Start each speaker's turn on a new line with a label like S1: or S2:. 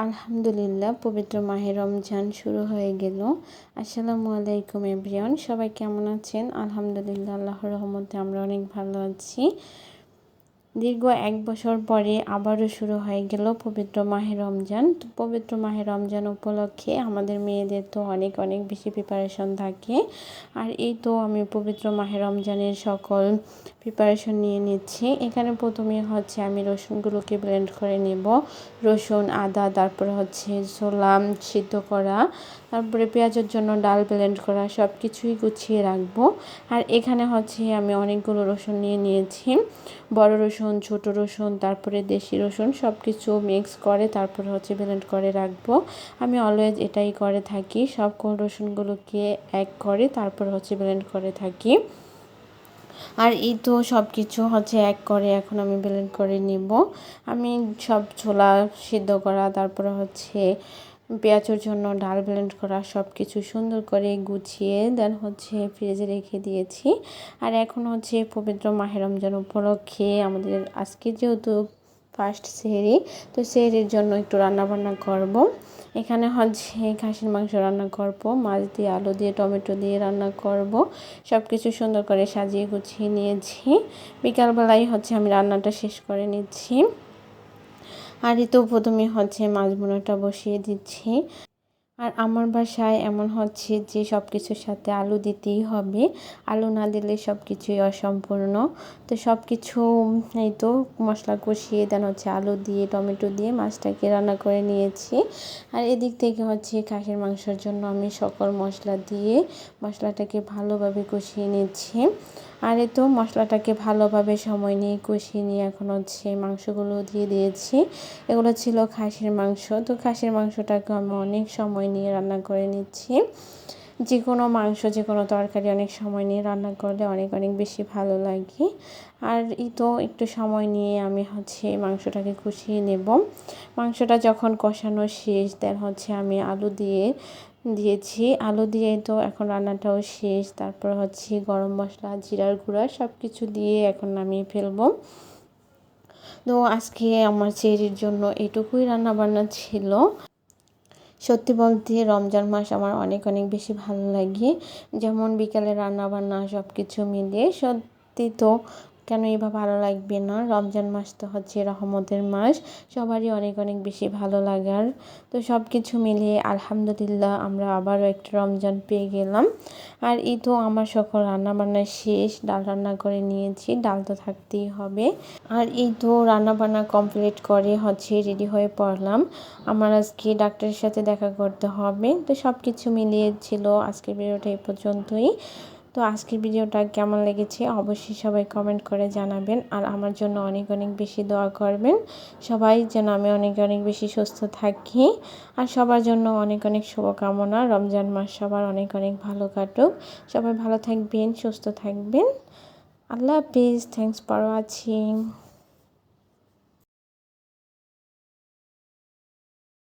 S1: আলহামদুলিল্লাহ, পবিত্র মাহে রমজান শুরু হয়ে গেল। আসসালামু আলাইকুম এভরিওয়ান, সবাই কেমন আছেন? আলহামদুলিল্লাহ, আল্লাহর রহমতে আমরা অনেক ভালো আছি। দীর্ঘ 1 বছর পরে আবারও শুরু হয়ে গেল পবিত্র মাহে রমজান। তো পবিত্র মাহে রমজান উপলক্ষে আমাদের মেয়েদের তো অনেক অনেক বেশি প্রিপারেশন থাকে। আর এই তো আমি পবিত্র মাহে রমজানের সকল প্রিপারেশন নিয়ে নিচ্ছি। এখানে প্রথমে হচ্ছে আমি রসুনগুলোকে ব্লেন্ড করে নেব। রসুন, আদা, তারপরে হচ্ছে ছোলা সিদ্ধ করা, তারপরে পেঁয়াজের জন্য ডাল ব্লেন্ড করা, সব কিছুই গুছিয়ে রাখবো। আর এখানে হচ্ছে আমি অনেকগুলো রসুন নিয়ে নিয়েছি। বড় রসুন, ছোট রসুন, তারপরে দেশি রসুন, সব কিছু মিক্স করে তারপরে হচ্ছে ব্লেন্ড করে রাখবো। আমি অলওয়েজ এটাই করে থাকি, সব রসুনগুলোকে এক করে তারপর হচ্ছে ব্লেন্ড করে থাকি। আর এই তো সব কিছু হচ্ছে এক করে এখন আমি ব্লেন্ড করে নেব। আমি সব ছোলা সিদ্ধ করা, তারপরে হচ্ছে পেঁয়াজের জন্য ডাল ব্লেন্ড করা, সব কিছু সুন্দর করে গুছিয়ে দেন হচ্ছে ফ্রিজে রেখে দিয়েছি। আর এখন হচ্ছে পবিত্র মাহে রমজান উপলক্ষে আমাদের আজকে যেহেতু ফার্স্ট সেহরি, তো সেহরির জন্য একটু রান্নাবান্না করব। এখানে হচ্ছে খাসির মাংস রান্না করব, মাছ দিয়ে, আলু দিয়ে, টমেটো দিয়ে রান্না করব। সব কিছু সুন্দর করে সাজিয়ে গুছিয়ে নিয়েছি। বিকালবেলায় হচ্ছে আমি রান্নাটা শেষ করে নিচ্ছি। আর এই তো প্রথমে হচ্ছে মাছ ভুনাটা বসিয়ে দিচ্ছি। আর আমার বাসায় এমন হচ্ছে যে সব কিছুর সাথে আলু দিতেই হবে, আলু না দিলে সব কিছুই অসম্পূর্ণ। তো সব কিছু এই তো মশলা কষিয়ে দেন হচ্ছে আলু দিয়ে, টমেটো দিয়ে মাছটাকে রান্না করে নিয়েছি। আর এদিক থেকে হচ্ছে খাসির মাংসের জন্য আমি সকল মশলা দিয়ে মশলাটাকে ভালোভাবে কষিয়ে নিচ্ছি। আর এই তো মশলাটাকে ভালোভাবে সময় নিয়ে কষিয়ে নিয়ে এখন হচ্ছে মাংসগুলো দিয়ে দিয়েছি। এগুলো ছিল খাসির মাংস। তো খাসির মাংসটাকে আমি অনেক সময় নিয়ে রান্না করে নিচ্ছি। যে কোনো মাংস, যে কোনো তরকারি অনেক সময় নিয়ে রান্না করলে অনেক অনেক বেশি ভালো লাগে। আর এই তো একটু সময় নিয়ে আমি হচ্ছে মাংসটাকে কষিয়ে নেব। মাংসটা যখন কষানো শেষ, দেন হচ্ছে আমি আলু দিয়েছি। আলু দিয়ে তো এখন রান্নাটাও শেষ। তারপর হচ্ছে গরম মশলা, জিরার গুঁড়া সব কিছু দিয়ে এখন নামিয়ে ফেলবো। তো আজকে আমার সেহরির জন্য এটুকুই রান্নাবান্না ছিল। সত্যি বলতে রমজান মাস আমার অনেক অনেক বেশি ভালো লাগে। যেমন বিকালে রান্নাবান্না সব কিছু মিলিয়ে সত্যি তো কেনই বা ভালো লাগবে না। রমজান মাস তো হচ্ছে রহমতের মাস, সবারই অনেক অনেক বেশি ভালো লাগার। তো সব কিছু মিলিয়ে আলহামদুলিল্লাহ আমরা আবারও একটা রমজান পেয়ে গেলাম। আর এই তো আমার সকল রান্নাবান্না শেষ, ডাল রান্না করে নিয়েছি, ডাল তো থাকতেই হবে। আর এই তো রান্নাবান্না কমপ্লিট করে হচ্ছে রেডি হয়ে পড়লাম। আমার আজকে ডাক্তারের সাথে দেখা করতে হবে। তো সব কিছু মিলিয়ে ছিল আজকের ভিডিওটা এই পর্যন্তই। তো আজকের ভিডিওটা কেমন লেগেছে অবশ্যই সবাই কমেন্ট করে জানাবেন। আর আমার জন্য অনেক অনেক বেশি দোয়া করবেন সবাই, যেন আমি অনেক অনেক বেশি সুস্থ থাকি। আর সবার জন্য অনেক অনেক শুভকামনা। রমজান মাস সবার অনেক অনেক ভালো কাটুক। সবাই ভালো থাকবেন, সুস্থ থাকবেন। আল্লাহ হাফিজ। Thanks for watching.